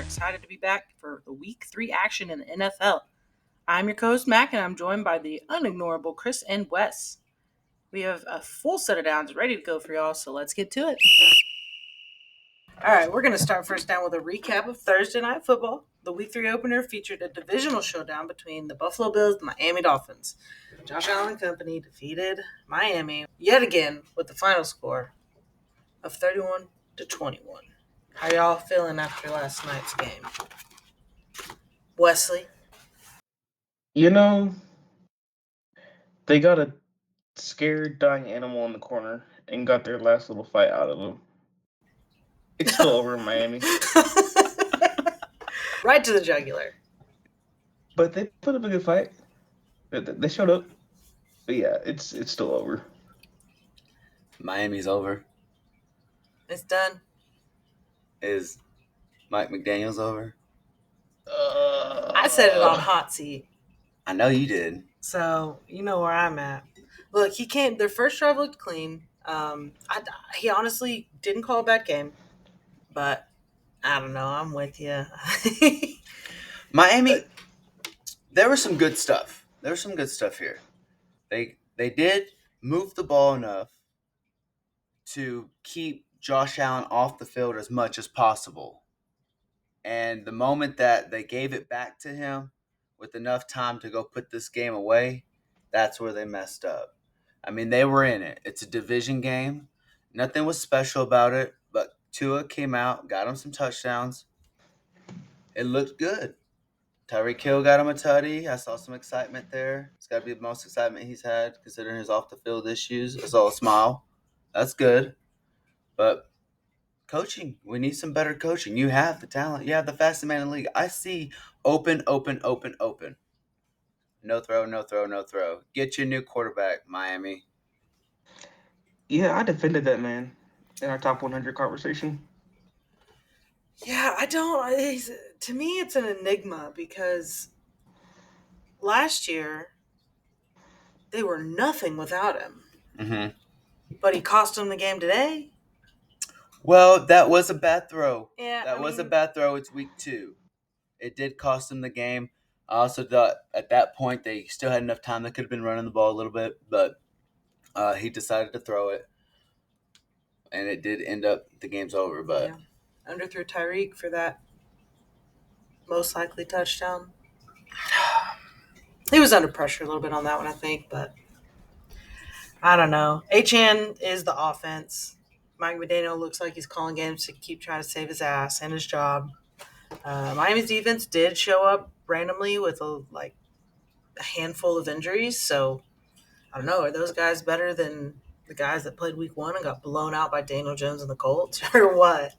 excited to be back for the Week 3 action in the NFL. I'm your co-host, Mac, and I'm joined by the unignorable Chris and Wes. We have a full set of downs ready to go for y'all, so let's get to it. All right, we're going to start first down with a recap of Thursday Night Football. The Week 3 opener featured a divisional showdown between the Buffalo Bills and the Miami Dolphins. Josh Allen and company defeated Miami yet again with the final score of 31-21. How y'all feeling after last night's game? Wesley? You know, they got a scared dying animal in the corner and got their last little fight out of him. It's still over in Miami. Right to the jugular. But they put up a good fight. They showed up. But yeah, it's still over. Miami's over. It's done. Is Mike McDaniels over? I said it on Hot Seat. I know you did. So, you know where I'm at. Look, he came. Their first drive looked clean. He honestly didn't call a bad game. But, I don't know. I'm with you. Miami, there was some good stuff. There was some good stuff here. They did move the ball enough to keep Josh Allen off the field as much as possible. And the moment that they gave it back to him with enough time to go put this game away, that's where they messed up. I mean, they were in it. It's a division game. Nothing was special about it, but Tua came out, got him some touchdowns. It looked good. Tyreek Hill got him a tutty. I saw some excitement there. It's got to be the most excitement he's had considering his off-the-field issues. I saw a smile. That's good. But coaching, we need some better coaching. You have the talent. You have the fastest man in the league. I see open. No throw. Get your new quarterback, Miami. Yeah, I defended that man in our top 100 conversation. Yeah, I don't. To me, it's an enigma because last year they were nothing without him. Mm-hmm. But he cost them the game today. Well, that was a bad throw. Yeah, that was a bad throw. It's week 2. It did cost them the game. I also thought at that point they still had enough time. They could have been running the ball a little bit, but he decided to throw it, and it did end up the game's over. But yeah. Underthrew Tyreek for that most likely touchdown. He was under pressure a little bit on that one, I think, but I don't know. HN is the offense. Mike McDaniel looks like he's calling games to keep trying to save his ass and his job. Miami's defense did show up randomly with a handful of injuries, so I don't know. Are those guys better than the guys that played week 1 and got blown out by Daniel Jones and the Colts, or what?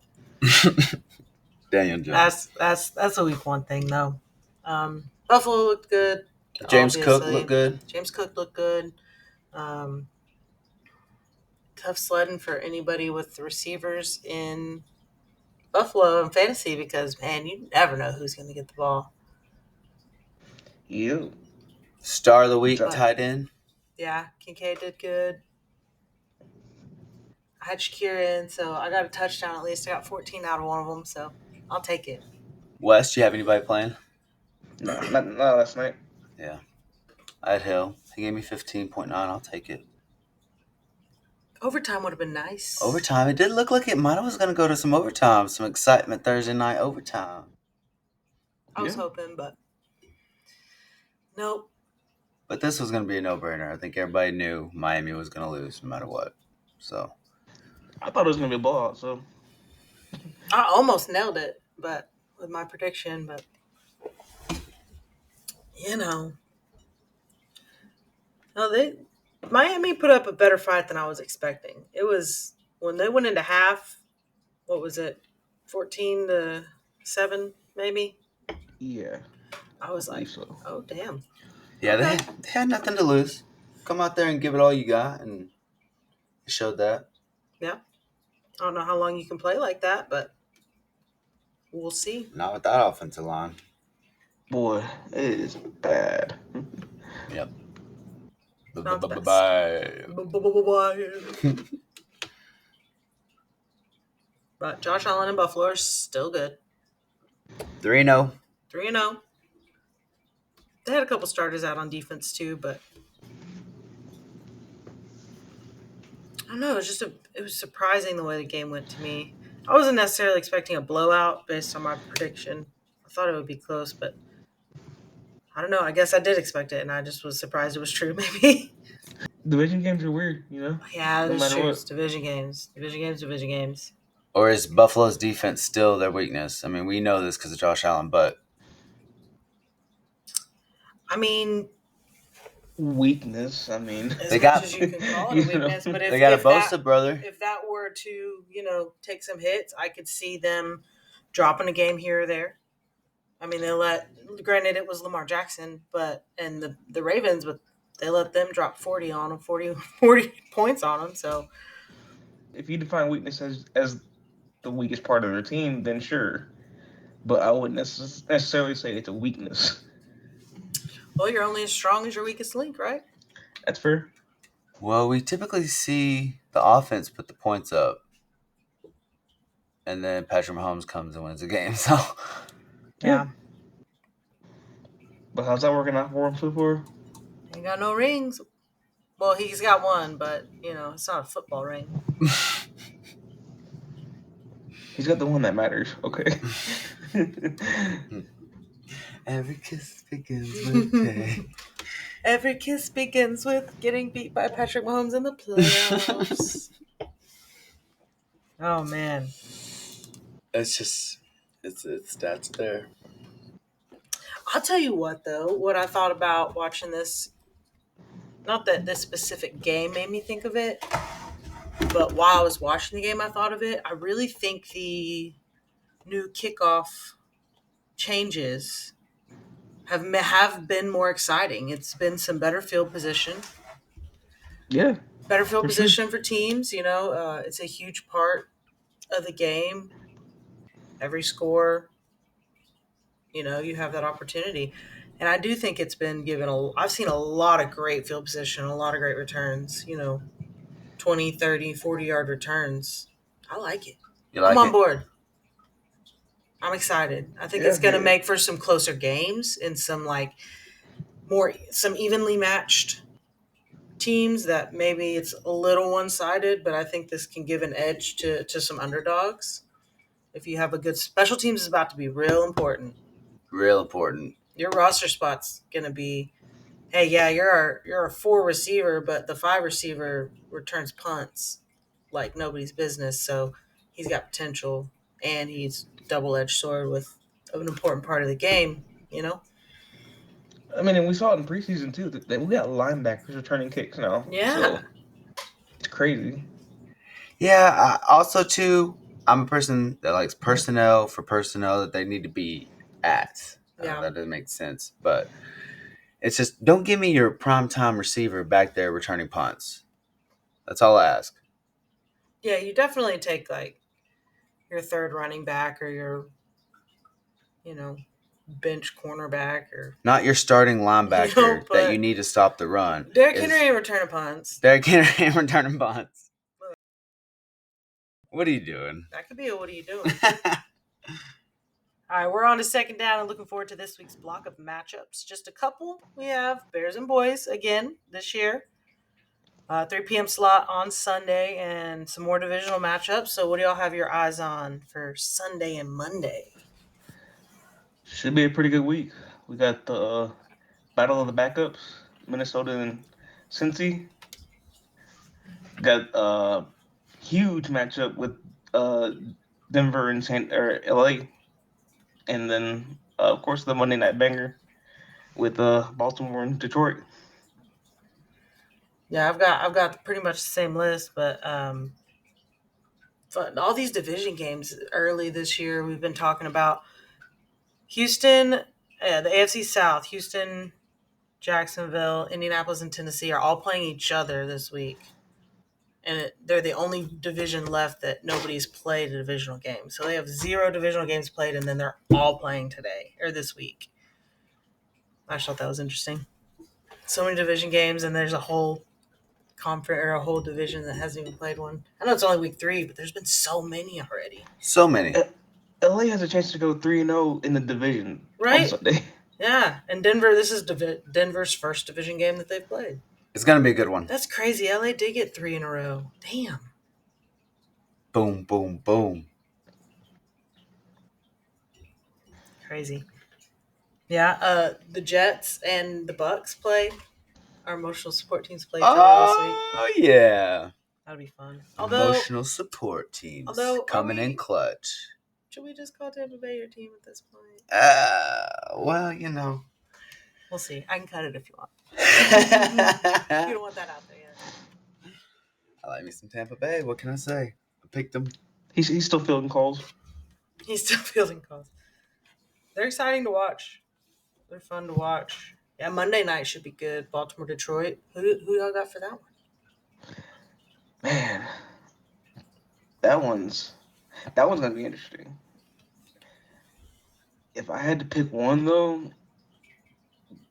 Daniel Jones. That's a week 1 thing, though. Buffalo looked good. James obviously. Cook looked good. James Cook looked good. Tough sledding for anybody with receivers in Buffalo and fantasy because, man, you never know who's going to get the ball. You. Star of the week, tight end. Yeah, Kincaid did good. I had Shakira in, so I got a touchdown at least. I got 14 out of one of them, so I'll take it. Wes, do you have anybody playing? No, not last night. Yeah. I had Hill. He gave me 15.9. I'll take it. Overtime would have been nice. Overtime. It did look like it might was going to go to some overtime. Some excitement Thursday night overtime. I was hoping, but nope. But this was going to be a no-brainer. I think everybody knew Miami was going to lose no matter what. So I thought it was going to be a blowout, so. I almost nailed it, but with my prediction, but no, Miami put up a better fight than I was expecting. It was when they went into half, what was it, 14-7 maybe? Yeah. I was like, so. Oh, damn. Yeah, okay. They had nothing to lose. Come out there and give it all you got, and it showed that. Yeah. I don't know how long you can play like that, but we'll see. Not with that offensive line. Boy, it is bad. Yep. Bye. But Josh Allen and Buffalo are still good. 3-0. 3-0. They had a couple starters out on defense too, but I don't know. It was surprising the way the game went to me. I wasn't necessarily expecting a blowout based on my prediction. I thought it would be close, but I don't know. I guess I did expect it, and I just was surprised it was true. Maybe. Division games are weird, Yeah, no that's matter true. what. It's division games. Division games. Or is Buffalo's defense still their weakness? I mean, we know this because of Josh Allen, but I mean, Weakness, I mean. as They much got- as you can call it a You know. weakness, but they got a Bosa brother. if that were to, take some hits, I could see them dropping a game here or there. I mean, granted it was Lamar Jackson, and the Ravens, but they let them drop 40 on them, 40 points on them. So, If you define weakness as the weakest part of their team, then sure. But I wouldn't necessarily say it's a weakness. well, you're only as strong as your weakest link, right? That's fair. Well, we typically see the offense put the points up, and then Patrick Mahomes comes and wins the game. So, Yeah. But how's that working out for him so far? Ain't got no rings. Well, he's got one, but, it's not a football ring. He's got the one that matters. Okay. every kiss begins with pain. Every kiss begins with getting beat by Patrick Mahomes in the playoffs. Oh, man. It's stats there. I'll tell you what, though, what I thought about watching this, not that this specific game made me think of it, but while I was watching the game, I thought of it. I really think the new kickoff changes have been more exciting. It's been some better field position. Yeah. Better field For sure. position for teams, it's a huge part of the game. Every score, you have that opportunity. And I do think it's been I've seen a lot of great field position, a lot of great returns, 20, 30, 40-yard returns. I like it. You like I'm on it? board. I'm excited. I think it's Yeah, going to yeah. make for some closer games and some evenly matched teams that maybe it's a little one-sided, but I think this can give an edge to some underdogs. If you have a good special teams is about to be real important. Real important. Your roster spot's gonna be, hey, yeah, you're a 4 receiver, but the 5 receiver returns punts like nobody's business. So he's got potential, and he's double-edged sword with an important part of the game. I mean, and we saw it in preseason too. That we got linebackers returning kicks now. Yeah. So it's crazy. Yeah. Also, too, I'm a person that likes personnel for personnel that they need to be at. Yeah. That doesn't make sense, but it's just don't give me your primetime receiver back there returning punts. That's all I ask. Yeah, you definitely take your third running back or your, bench cornerback or Not your starting linebacker but that you need to stop the run. Derrick Henry ain't returning punts. Derrick Henry ain't returning punts. What are you doing? That could be a what are you doing? All right, we're on to second down and looking forward to this week's block of matchups. Just a couple. We have Bears and Boys again this year. 3 p.m. slot on Sunday and some more divisional matchups. So what do y'all have your eyes on for Sunday and Monday? Should be a pretty good week. We got the battle of the backups, Minnesota and Cincy. Got a huge matchup with Denver and LA, and then of course the Monday night banger with Baltimore and Detroit. Yeah, I've got pretty much the same list, but all these division games early this year we've been talking about Houston, the AFC South, Houston, Jacksonville, Indianapolis, and Tennessee are all playing each other this week. And they're the only division left that nobody's played a divisional game. So they have 0 divisional games played, and then they're all playing today or this week. I just thought that was interesting. So many division games, and there's a whole conference or a whole division that hasn't even played one. I know it's only week 3, but there's been so many already. So many. LA has a chance to go 3-0 in the division on Right? Sunday. Yeah, and Denver. This is Denver's first division game that they've played. It's gonna be a good one. That's crazy. LA did get 3 in a row. Damn. Boom, boom, boom. Crazy. Yeah. The Jets and the Bucks play. Our emotional support teams play each other this week. Oh yeah. That'll be fun. Although, Emotional support teams coming in clutch. should we just call Tampa Bay your team at this point? Well, you know. We'll see. I can cut it if you want. You don't want that out there yet. I like me some Tampa Bay. What can I say? I picked them. He's still fielding calls. He's still fielding calls. They're exciting to watch. They're fun to watch. Yeah, Monday night should be good. Baltimore, Detroit. Who y'all got for that one? Man, that one's gonna be interesting. If I had to pick one though,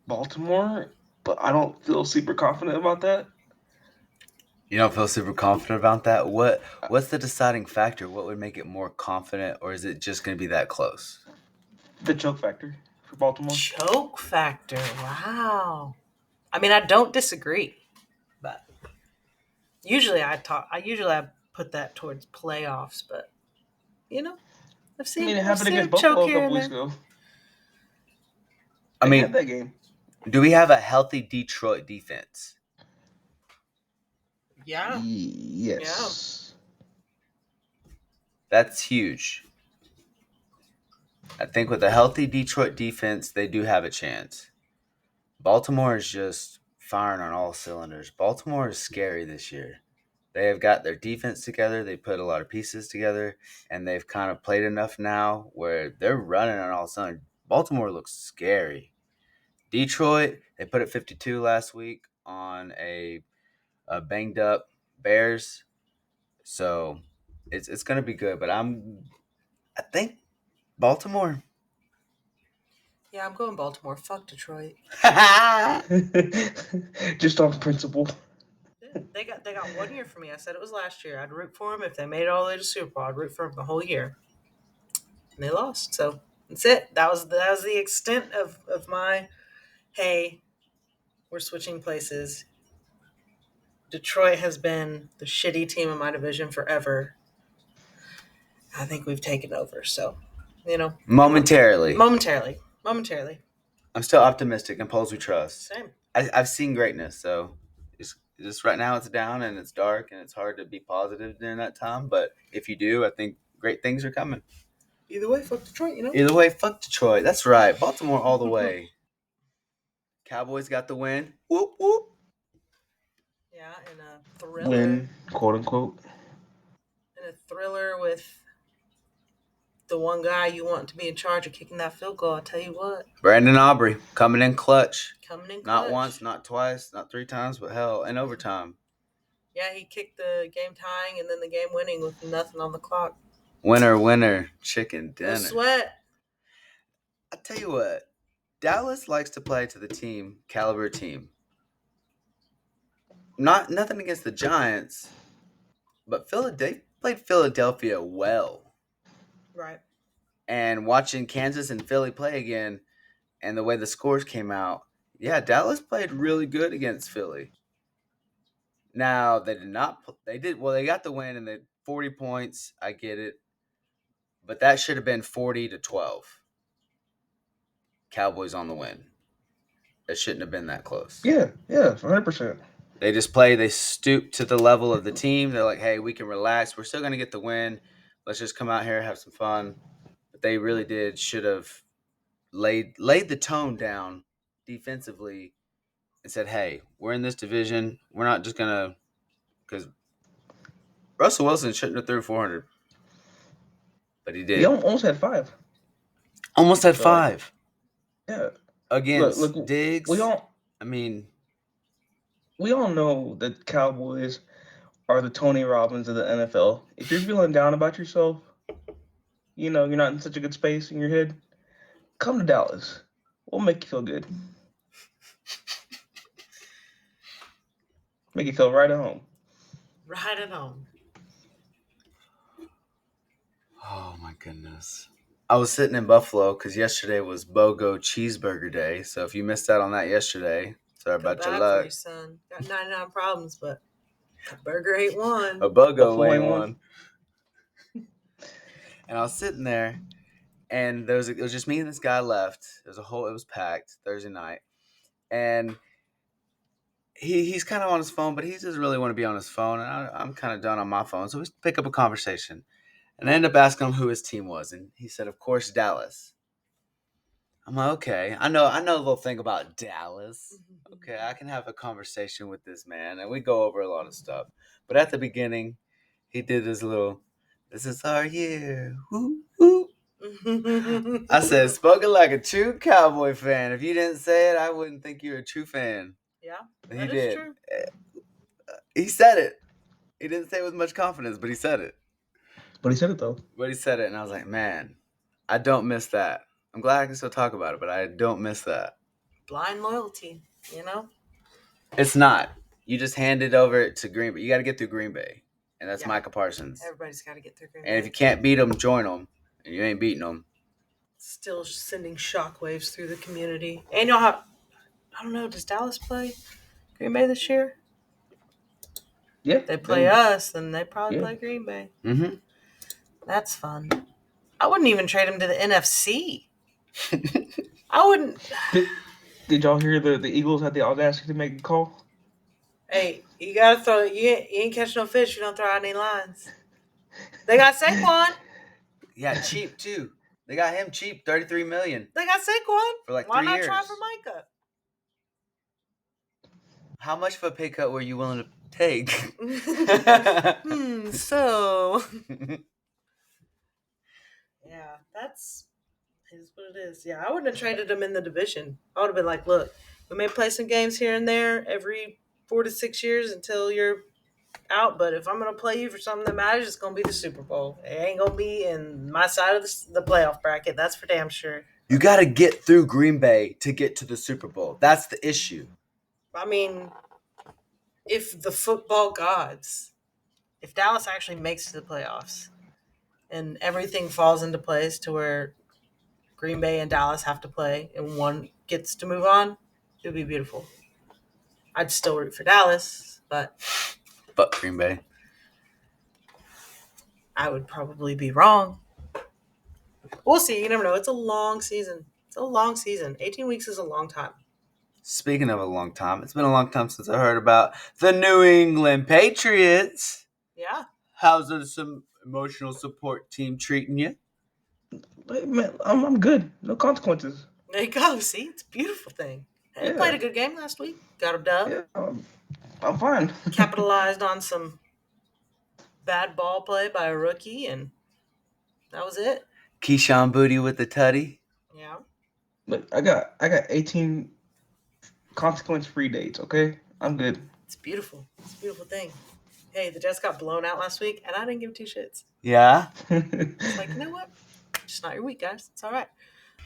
Baltimore, but I don't feel super confident about that. You don't feel super confident about that? What's the deciding factor? What would make it more confident, or is it just going to be that close? The choke factor for Baltimore. Choke factor. Wow. I mean, I don't disagree, but usually I put that towards playoffs, but you know, I've I seen mean, it I've happened seen against them choke Buffalo a here couple and weeks there. ago. I They had mean, that game. do we have a healthy Detroit defense? Yeah. Yes. That's huge. I think with a healthy Detroit defense, they do have a chance. Baltimore is just firing on all cylinders. Baltimore is scary this year. They have got their defense together. They put a lot of pieces together, and they've kind of played enough now where they're running on all cylinders. Baltimore looks scary. Detroit, they put it 52 last week on a banged up Bears, so it's going to be good. But I think Baltimore. Yeah, I'm going Baltimore. Fuck Detroit. Just on principle. Yeah, they got 1 year for me. I said it was last year. I'd root for them if they made it all the way to Super Bowl. I'd root for them the whole year. And they lost. So that's it. That was the extent of my hey, we're switching places. Detroit has been the shitty team in my division forever. I think we've taken over. So, Momentarily. Momentarily. I'm still optimistic. In polls we trust. Same. I've seen greatness, so just right now it's down and it's dark and it's hard to be positive during that time. But if you do, I think great things are coming. Either way, fuck Detroit, Either way, fuck Detroit. That's right. Baltimore all the way. Cowboys got the win. Whoop, whoop. Yeah, and a thriller. Win, quote unquote. And a thriller with the one guy you want to be in charge of kicking that field goal. I'll tell you what. Brandon Aubrey coming in clutch. Not Not once, not twice, not 3 times, but hell, in overtime. Yeah, he kicked the game tying and then the game winning with nothing on the clock. Winner, chicken dinner. No sweat. I tell you what, Dallas likes to play to the team, caliber team. Nothing against the Giants, but they played Philadelphia well. Right. And watching Kansas and Philly play again, and the way the scores came out, yeah, Dallas played really good against Philly. Now they did not. They did well. They got the win and the 40 points. I get it, but that should have been 40-12. Cowboys on the win. It shouldn't have been that close. Yeah, 100%. They just play. They stoop to the level of the team. They're like, hey, we can relax. We're still going to get the win. Let's just come out here, have some fun. But they really should have laid the tone down defensively and said, hey, we're in this division. We're not just going to – because Russell Wilson shouldn't have threw 400. But he did. He almost had 5. Almost had 5. Yeah. Against look, Diggs. We all know that Cowboys are the Tony Robbins of the NFL. If you're feeling down about yourself, you're not in such a good space in your head, come to Dallas. We'll make you feel good. Make you feel right at home. Right at home. Oh, my goodness. I was sitting in Buffalo because yesterday was BOGO Cheeseburger Day. So if you missed out on that yesterday, sorry Feel about your bad for luck. you, son. Got 99 problems, but a burger ain't one. A BOGO Buffalo ain't ain't one. one. And I was sitting there, and it was just me and this guy left. It was packed Thursday night, and he's kind of on his phone, but he doesn't really want to be on his phone, and I'm kind of done on my phone. So we pick up a conversation, and I end up asking him who his team was, and he said, "Of course, Dallas." I'm like, okay, I know a little thing about Dallas. Okay, I can have a conversation with this man, and we go over a lot of stuff. But at the beginning, he did his little, "This is our year." Woo, woo. I said, spoken like a true Cowboy fan. If you didn't say it, I wouldn't think you're a true fan. Yeah, He that is did. true. He said it. He didn't say it with much confidence, but he said it. But he said it though. And I was like, man, I don't miss that. I'm glad I can still talk about it, but I don't miss that. Blind loyalty, you know? It's not. You just hand it over to Green Bay. You got to get through Green Bay, and that's Yeah. Micah Parsons. Everybody's got to get through Green And if Bay. you can't beat them, join them. And you ain't beating them. Still sending shockwaves through the community. And y'all have, I don't know, does Dallas play Green Bay this year? Yeah. If they play us, then they probably Yeah. play Green Bay. Mm-hmm. That's fun. I wouldn't even trade him to the NFC. I wouldn't. Did y'all hear the Eagles had the audacity to make a call? Hey, you gotta throw. You ain't catch no fish. You don't throw out any lines. They got Saquon. Yeah, cheap too. They got him cheap, $33 million They got Saquon. for like Why 3 not years. try for Micah? How much of a pay cut were you willing to take? So yeah, that's is what it is. Yeah, I wouldn't have traded him in the division. I would have been like, look, we may play some games here and there every 4 to 6 years until you're out, but if I'm gonna play you for something that matters, it's gonna be the Super Bowl. It ain't gonna be in my side of the playoff bracket. That's for damn sure. You got to get through Green Bay to get to the Super Bowl. That's the issue. I mean, if the football gods, if Dallas actually makes it to the playoffs and everything falls into place to where Green Bay and Dallas have to play and one gets to move on, it would be beautiful. I'd still root for Dallas, but Green Bay. I would probably be wrong. We'll see. You never know. It's a long season. 18 weeks is a long time. Speaking of a long time, it's been a long time since I heard about the New England Patriots. Yeah. How's some emotional support team treating you? Hey, man, I'm good. No consequences. There you go. See, it's a beautiful thing. They Yeah. played a good game last week. Got a dub. Yeah, I'm fine. Capitalized on some bad ball play by a rookie, and that was it. Keyshawn Booty with the tutty. Yeah. But I got 18 consequence-free dates. Okay, I'm good. It's beautiful. It's a beautiful thing. Hey, the Jets got blown out last week, and I didn't give two shits. Yeah. It's like, you know what? Just not your week, guys. It's all right.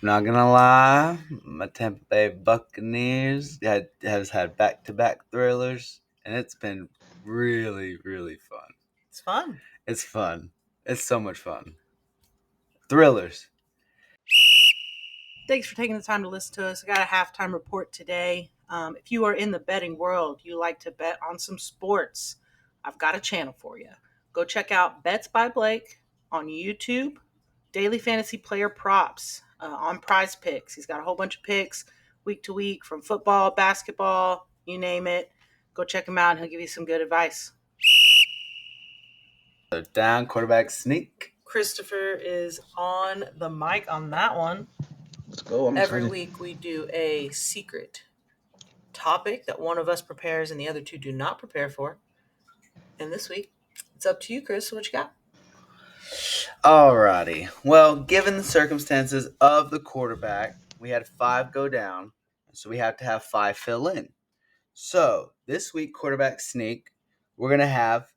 Not gonna lie, my Tampa Bay Buccaneers has had back-to-back thrillers, and it's been really, really fun. It's fun. It's fun. It's so much fun. Thrillers. Thanks for taking the time to listen to us. I got a halftime report today. If you are in the betting world, you like to bet on some sports, I've got a channel for you. Go check out Bets by Blake on YouTube, Daily Fantasy Player Props on Prize Picks. He's got a whole bunch of picks week to week from football, basketball, you name it. Go check him out and he'll give you some good advice. So down quarterback sneak. Christopher is on the mic on that one. Let's go. I'm Every excited. week we do a secret topic that one of us prepares and the other two do not prepare for. And this week, it's up to you, Chris. What you got? Alrighty. Well, given the circumstances of the quarterback, we had 5 go down, so we have to have 5 fill in. So this week, quarterback sneak, we're gonna have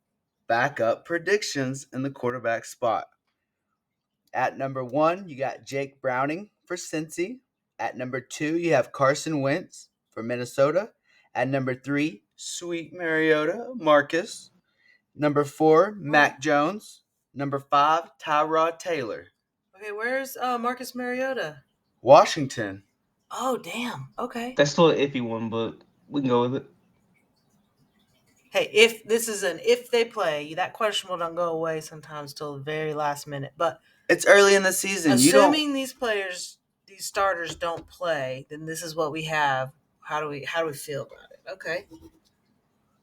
backup predictions in the quarterback spot. At number 1, you got Jake Browning for Cincy. At number 2, you have Carson Wentz for Minnesota. At number 3, Sweet Mariota Marcus. Number 4, Mac Jones. Number 5, Tyrod Taylor. Okay, where's Marcus Mariota? Washington. Oh, damn. Okay. That's still an iffy one, but we can go with it. Hey, if this is if they play, that question will not go away sometimes till the very last minute. But It's early in the season. You don't. assuming these starters don't play, then this is what we have. How do we feel about it? Okay.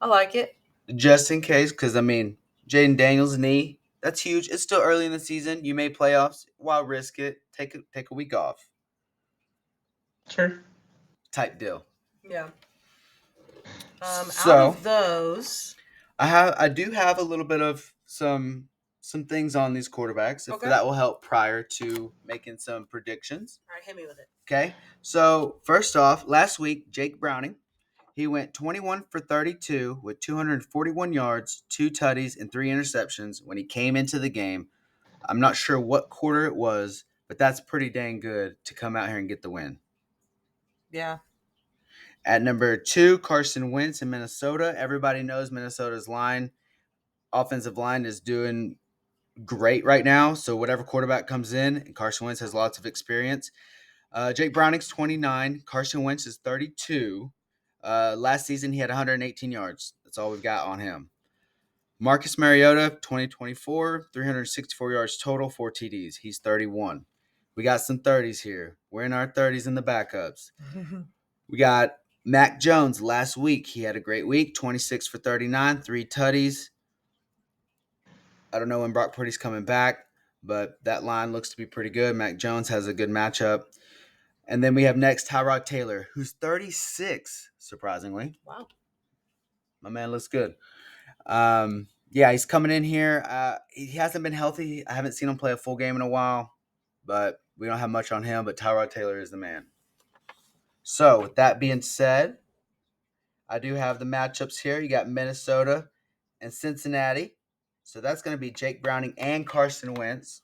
I like it. Just in case, because I mean, Jaden Daniels' knee, that's huge. It's still early in the season. You may playoffs. Why risk it? Take a week off. Sure. Type deal. Yeah. Out So of those, I do have a little bit of some things on these quarterbacks, if Okay. that will help prior to making some predictions. all right, hit me with it. Okay. So first off, last week, Jake Browning, he went 21 for 32 with 241 yards, 2 tutties, and 3 interceptions when he came into the game. I'm not sure what quarter it was, but that's pretty dang good to come out here and get the win. Yeah. At number 2, Carson Wentz in Minnesota. Everybody knows Minnesota's offensive line is doing great right now. So whatever quarterback comes in, and Carson Wentz has lots of experience. Jake Browning's 29. Carson Wentz is 32. Last season, he had 118 yards. That's all we've got on him. Marcus Mariota, 2024, 364 yards total, 4 TDs. He's 31. We got some 30s here. We're in our 30s in the backups. We got Mac Jones last week. He had a great week, 26 for 39, 3 tutties. I don't know when Brock Purdy's coming back, but that line looks to be pretty good. Mac Jones has a good matchup. And then we have next Tyrod Taylor, who's 36, surprisingly. Wow. My man looks good. Yeah, he's coming in here. He hasn't been healthy. I haven't seen him play a full game in a while, but we don't have much on him. But Tyrod Taylor is the man. So, with that being said, I do have the matchups here. You got Minnesota and Cincinnati. So, that's going to be Jake Browning and Carson Wentz.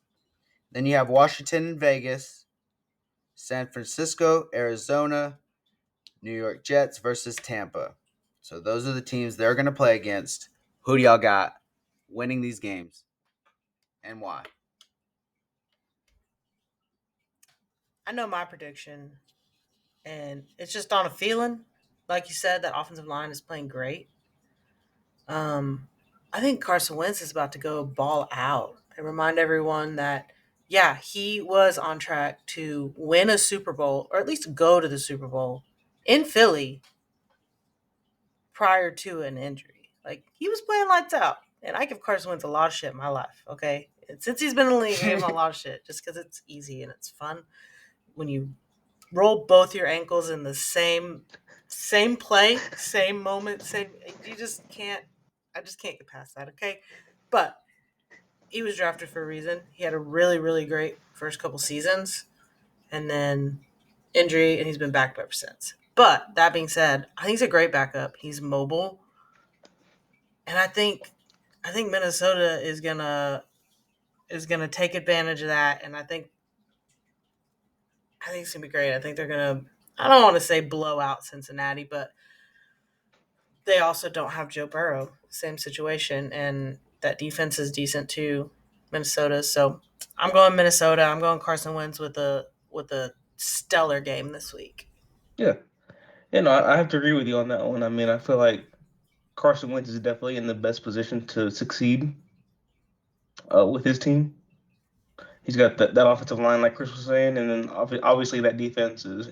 Then you have Washington and Vegas, San Francisco, Arizona, New York Jets versus Tampa. So those are the teams they're going to play against. Who do y'all got winning these games and why? I know my prediction, and it's just on a feeling. Like you said, that offensive line is playing great. I think Carson Wentz is about to go ball out and remind everyone that, yeah, he was on track to win a Super Bowl or at least go to the Super Bowl in Philly prior to an injury. Like, he was playing lights out. And I give Carson Wentz a lot of shit in my life, okay? And since he's been in the league, I give him a lot of shit just because it's easy and it's fun when you roll both your ankles in the same play, same moment, same. You just can't. I just can't get past that. Okay, but he was drafted for a reason. He had a really really great first couple seasons, and then injury, and he's been back ever since. But that being said, I think he's a great backup. He's mobile, and I think Minnesota is gonna take advantage of that, and I think it's gonna be great. I think they're gonna. I don't want to say blow out Cincinnati, but they also don't have Joe Burrow. Same situation, and that defense is decent too, Minnesota. So I'm going Minnesota. I'm going Carson Wentz with a stellar game this week. Yeah. I have to agree with you on that one. I mean, I feel like Carson Wentz is definitely in the best position to succeed with his team. He's got that offensive line, like Chris was saying, and then obviously that defense is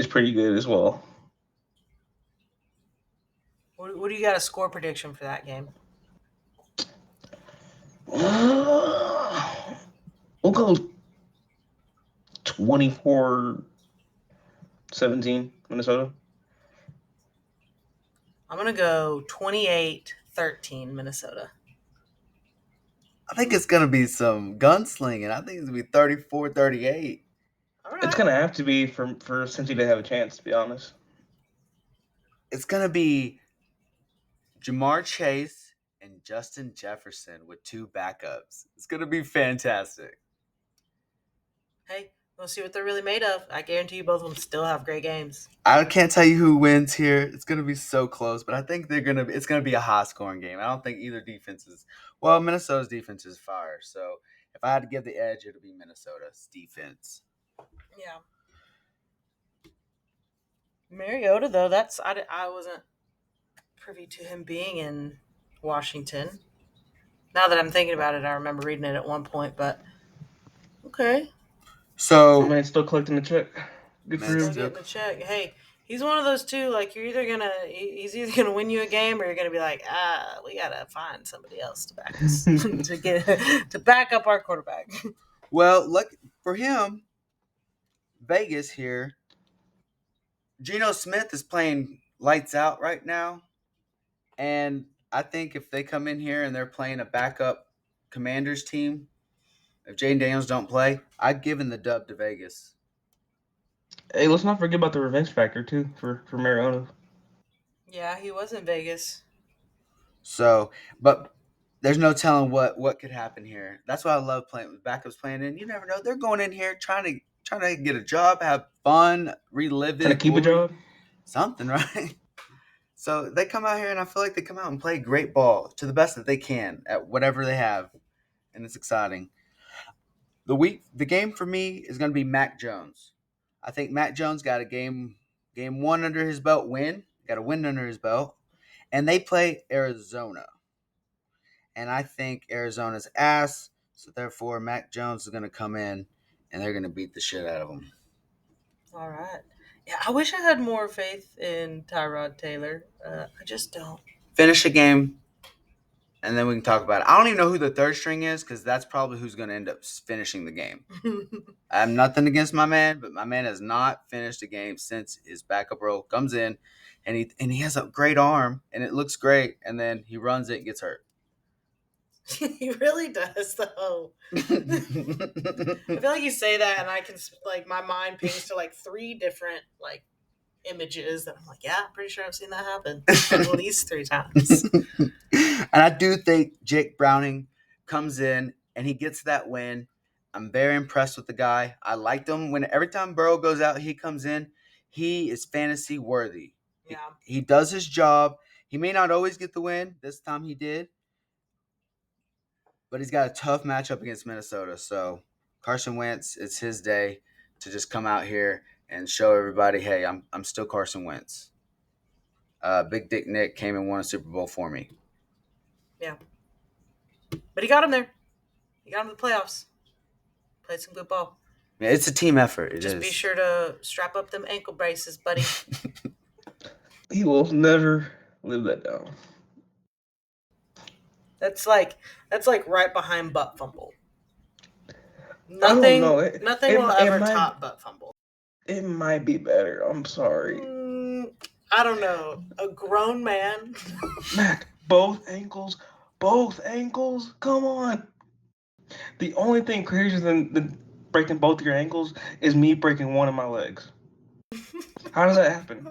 pretty good as well. What do you got a score prediction for that game? We'll go 24-17 Minnesota. I'm gonna go 28-13 Minnesota. I think it's going to be some gunslinging. I think it's going to be 34-38. All It's right. gonna have to be for Cincy to have a chance, to be honest. It's going to be Jamar Chase and Justin Jefferson with 2 backups. It's going to be fantastic. Hey, we'll see what they're really made of. I guarantee you both of them still have great games. I can't tell you who wins here. It's going to be so close, but I think it's going to be a high scoring game. I don't think either defense is, well, Minnesota's defense is fire. So if I had to give the edge, it'll be Minnesota's defense. Yeah. Mariota, though, I wasn't privy to him being in Washington. Now that I'm thinking about it, I remember reading it at one point, but okay. My So, man's still collecting the check. Good for man, Still him. still getting the check. Hey, he's one of those two. Like he's either gonna win you a game, or you're gonna be like, we gotta find somebody else to back us to back up our quarterback. well. Look for him. Vegas here. Geno Smith is playing lights out right now, and I think if they come in here and they're playing a backup Commanders team, if Jane Daniels don't play, I'd give him the dub to Vegas. Hey, let's not forget about the revenge factor too for Mariota. Yeah, he was in Vegas. So, but there's no telling what could happen here. That's why I love playing with backups playing in. You never know. They're going in here trying to get a job, have fun, relive Trying to it, keep a glory, job. something, right? So they come out here, and I feel like they come out and play great ball to the best that they can at whatever they have, and it's exciting. The game for me is going to be Mac Jones. I think Mac Jones got a game one under his belt, got a win under his belt, and they play Arizona, and I think Arizona's ass. So therefore, Mac Jones is going to come in, and they're going to beat the shit out of them. All right. Yeah, I wish I had more faith in Tyrod Taylor. I just don't. Finish a game, and then we can talk about it. I don't even know who the third string is because that's probably who's going to end up finishing the game. I have nothing against my man, but my man has not finished a game since his backup role comes in, and he has a great arm, and it looks great, and then he runs it and gets hurt. He really does, though. I feel like you say that, and I can my mind pings to three different images that I'm like, yeah, I'm pretty sure I've seen that happen at least 3 times. And I do think Jake Browning comes in and he gets that win. I'm very impressed with the guy. I liked him when every time Burrow goes out, he comes in. He is fantasy worthy. Yeah. He does his job. He may not always get the win. This time he did. But he's got a tough matchup against Minnesota. So Carson Wentz, it's his day to just come out here and show everybody, hey, I'm still Carson Wentz. Big Dick Nick came and won a Super Bowl for me. Yeah. But he got him there. He got him to the playoffs. Played some good ball. Yeah, it's a team effort. Just be sure to strap up them ankle braces, buddy. He will never live that down. That's like right behind butt fumble. Nothing will ever top butt fumble. It might be better. I'm sorry. I don't know. A grown man. Mac, both ankles. Come on. The only thing crazier than breaking both your ankles is me breaking one of my legs. How does that happen?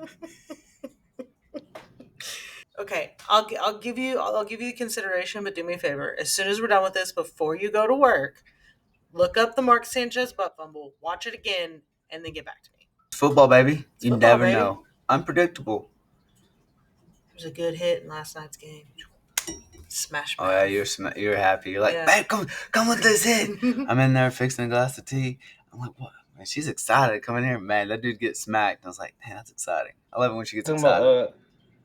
Okay, I'll give you consideration, but do me a favor. As soon as we're done with this, before you go to work, look up the Mark Sanchez butt fumble, watch it again, and then get back to me. It's football, baby. It's you football, never baby. know. Unpredictable. There's a good hit in last night's game. Smash. Oh yeah, you're happy. You're like, babe, come with this hit. I'm in there fixing a glass of tea. I'm like, what? Man, she's excited to come in here. Man, that dude gets smacked. I was like, man, that's exciting. I love it when she gets excited. About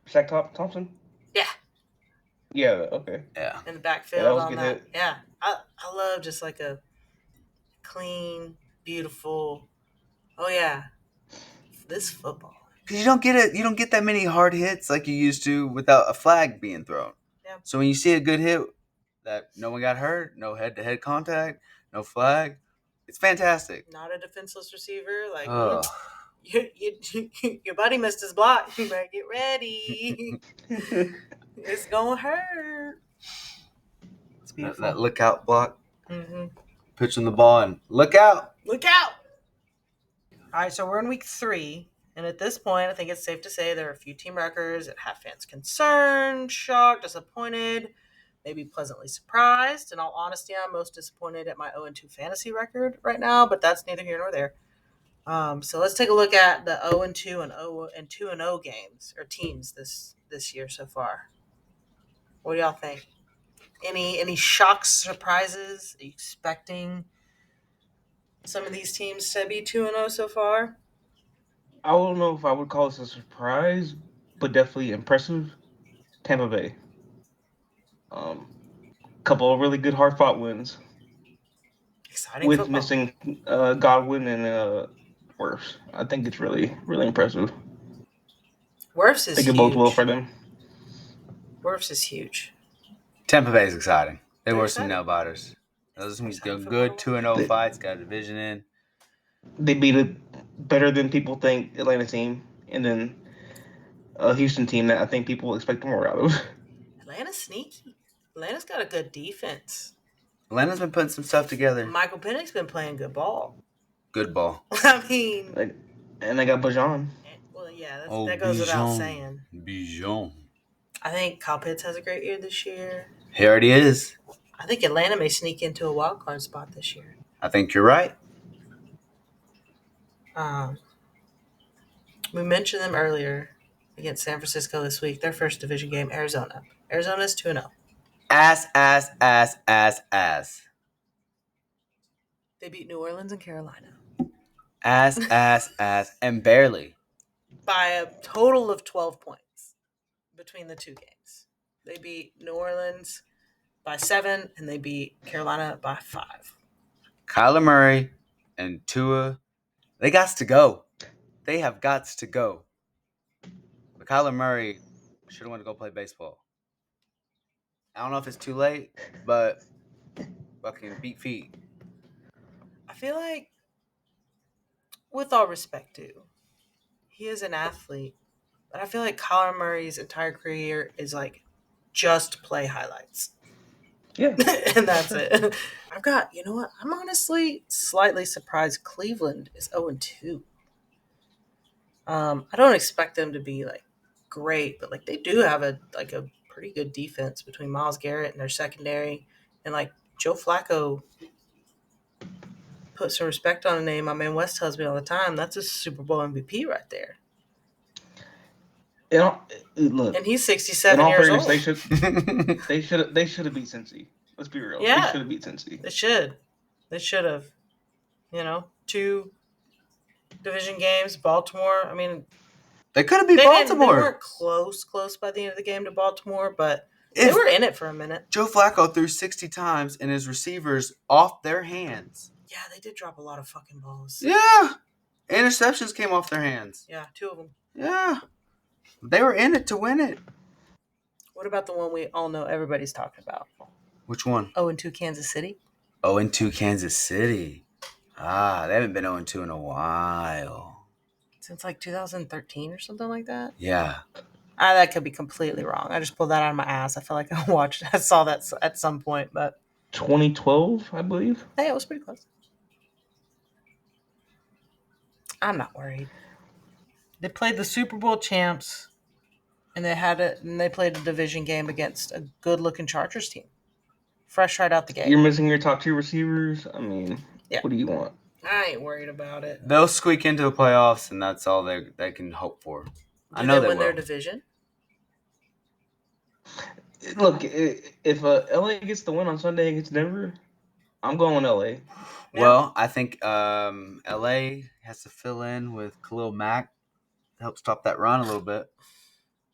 Shaq Thompson? Yeah. Yeah, okay. Yeah. In the backfield that was on a good that. hit. Yeah. I love just like a clean, beautiful. Oh yeah. This football. Because you don't get that many hard hits like you used to without a flag being thrown. Yeah. So when you see a good hit that no one got hurt, no head-to-head contact, no flag, it's fantastic. Not a defenseless receiver. Like, your buddy missed his block. You better get ready. It's going to hurt. It's beautiful. That look out block. Mm-hmm. Pitching the ball and look out. Look out. All right, so we're in week 3. And at this point, I think it's safe to say there are a few team records that have fans concerned, shocked, disappointed, maybe pleasantly surprised. In all honesty, I'm most disappointed at my 0-2 fantasy record right now, but that's neither here nor there. So let's take a look at the 0-2 and 2-0 games or teams this year so far. What do y'all think? Any shocks, surprises? Are you expecting some of these teams to be 2-0 so far? I don't know if I would call this a surprise, but definitely impressive. Tampa Bay. Couple of really good hard fought wins Exciting with football. missing Godwin and Wirfs. I think it's really impressive. Wirfs I is think it bodes well for huge. them. Wirfs is huge. Tampa Bay is exciting. They They're were some exciting. nail biters. Those are some Exciting football good to 2-0 They, fights. Got a division in. they beat a better than people think Atlanta team, and then a Houston team that I think people expect more out of. Atlanta's sneaky. Atlanta's got a good defense. Atlanta's been putting some stuff together. Michael Penix's been playing good ball. Good ball. I mean, Like, and they got Bajan. well, yeah, Oh, that goes without Bijan. saying. Bijan. I think Kyle Pitts has a great year this year. He already is. I think Atlanta may sneak into a wild card spot this year. I think you're right. We mentioned them earlier against San Francisco this week. Their first division game, Arizona. Arizona's 2-0. Ass, ass, ass, ass, ass. They beat New Orleans and Carolina Ass, ass, ass. And barely. by a total of 12 points between the two games. They beat New Orleans by 7, and they beat Carolina by 5. Kyler Murray and Tua, they got to go. They have got to go. But Kyler Murray should have went to go play baseball. I don't know if it's too late, but fucking beat feet. I feel like, with all respect to, he is an athlete, but I feel like Kyler Murray's entire career is like just play highlights. Yeah. And that's it. You know what? I'm honestly slightly surprised Cleveland is 0-2. I don't expect them to be like great, but like they do have a pretty good defense between Myles Garrett and their secondary, and like Joe Flacco put some respect on a name. My man West tells me all the time that's a Super Bowl MVP right there, Look, and he's in 67 all years fairness, old. they should have beat Cincy. Let's be real. They Yeah, should have beat Cincy. they should have. 2 division games. Baltimore. I mean, They could have beat They Baltimore. weren't close by the end of the game to Baltimore, but they were in it for a minute. Joe Flacco threw 60 times and his receivers off their hands. Yeah, they did drop a lot of fucking balls. Yeah. Interceptions came off their hands. Yeah, 2 of them. Yeah. They were in it to win it. What about the one we all know everybody's talking about? Which one? 0-2 Kansas City. 0-2 Kansas City. They haven't been 0-2 in a while. Since like 2013 or something like that? Yeah. That could be completely wrong. I just pulled that out of my ass. I feel like I saw that at some point, but 2012, I believe. hey, it was pretty close. I'm not worried. They played the Super Bowl champs, and they played a division game against a good-looking Chargers team. Fresh right out the gate. You're missing your top 2 receivers. I mean, Yeah. What do you want? I ain't worried about it. They'll squeak into the playoffs, and that's all they can hope for. I know they win will. their division? Look, if LA gets the win on Sunday against Denver, I'm going LA. Yeah. Well, I think LA has to fill in with Khalil Mack to help stop that run a little bit.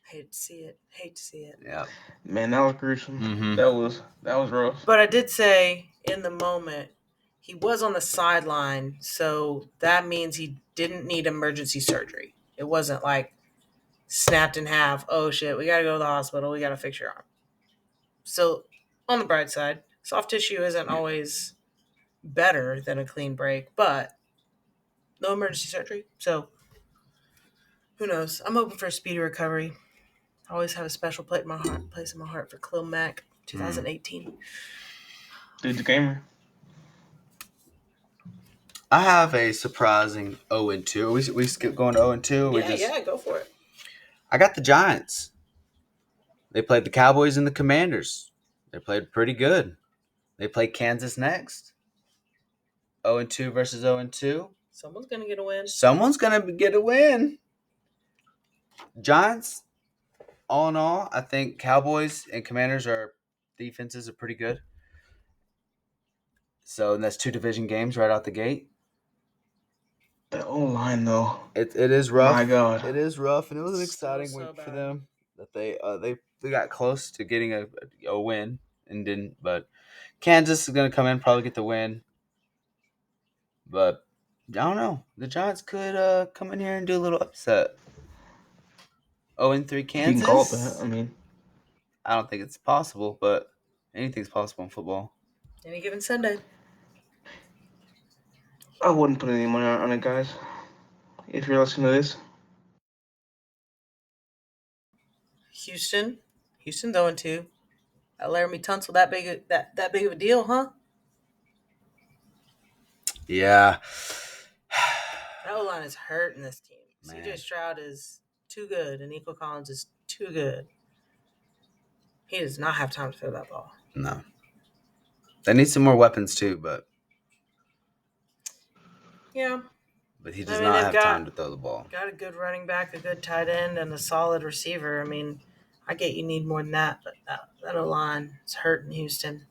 Hate to see it. Yeah. Man, that was gruesome. Mm-hmm. That was rough. But I did say in the moment he was on the sideline, so that means he didn't need emergency surgery. It wasn't like snapped in half. Oh shit, we gotta go to the hospital. We gotta fix your arm. So on the bright side, soft tissue isn't always better than a clean break, but no emergency surgery. So who knows? I'm hoping for a speedy recovery. I always have a special place in my heart for Khalil Mack, 2018. Dude's a gamer. I have a surprising 0-2. We skip going to 0-2. Yeah, go for it. I got the Giants. They played the Cowboys and the Commanders. They played pretty good. They play Kansas next. 0-2 versus 0-2. Someone's gonna get a win. Someone's gonna get a win. Giants, all in all, I think Cowboys and Commanders are defenses are pretty good. So and that's 2 division games right out the gate. The O-line, though. It is rough. My God. It is rough, and it was an So, exciting so week for bad. them that they got close to getting a win and didn't. But Kansas is going to come in, probably get the win. But I don't know. The Giants could come in here and do a little upset. 0-3 If you can call it that, Kansas. I mean, I don't think it's possible, but anything's possible in football. Any given Sunday. I wouldn't put any money on it, guys. If you're listening to this, Houston 0-2. Laramie Tunsil that big of a deal, huh? Yeah. That O-line is hurting this team. Man. CJ Stroud is too good, and Nico Collins is too good. He does not have time to throw that ball. No. They need some more weapons too, but Yeah. But he does I mean, not they've have got- time to throw the ball. Got a good running back, a good tight end, and a solid receiver. I mean, I get you need more than that, but that O-line is hurting Houston.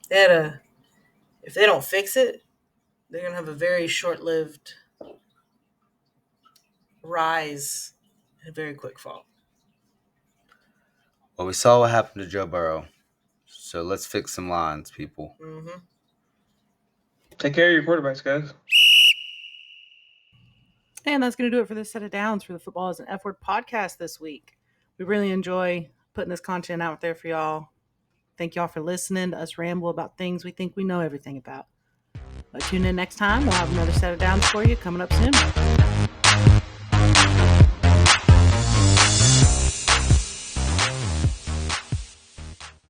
If they don't fix it, they're going to have a very short-lived rise and a very quick fall. Well, we saw what happened to Joe Burrow. So let's fix some lines, people. Mm-hmm. take care of your quarterbacks, guys. And that's going to do it for this set of downs for the Football is an F Word podcast this week. We really enjoy putting this content out there for y'all. Thank y'all for listening to us ramble about things we think we know everything about. But tune in next time. We'll have another set of downs for you coming up soon.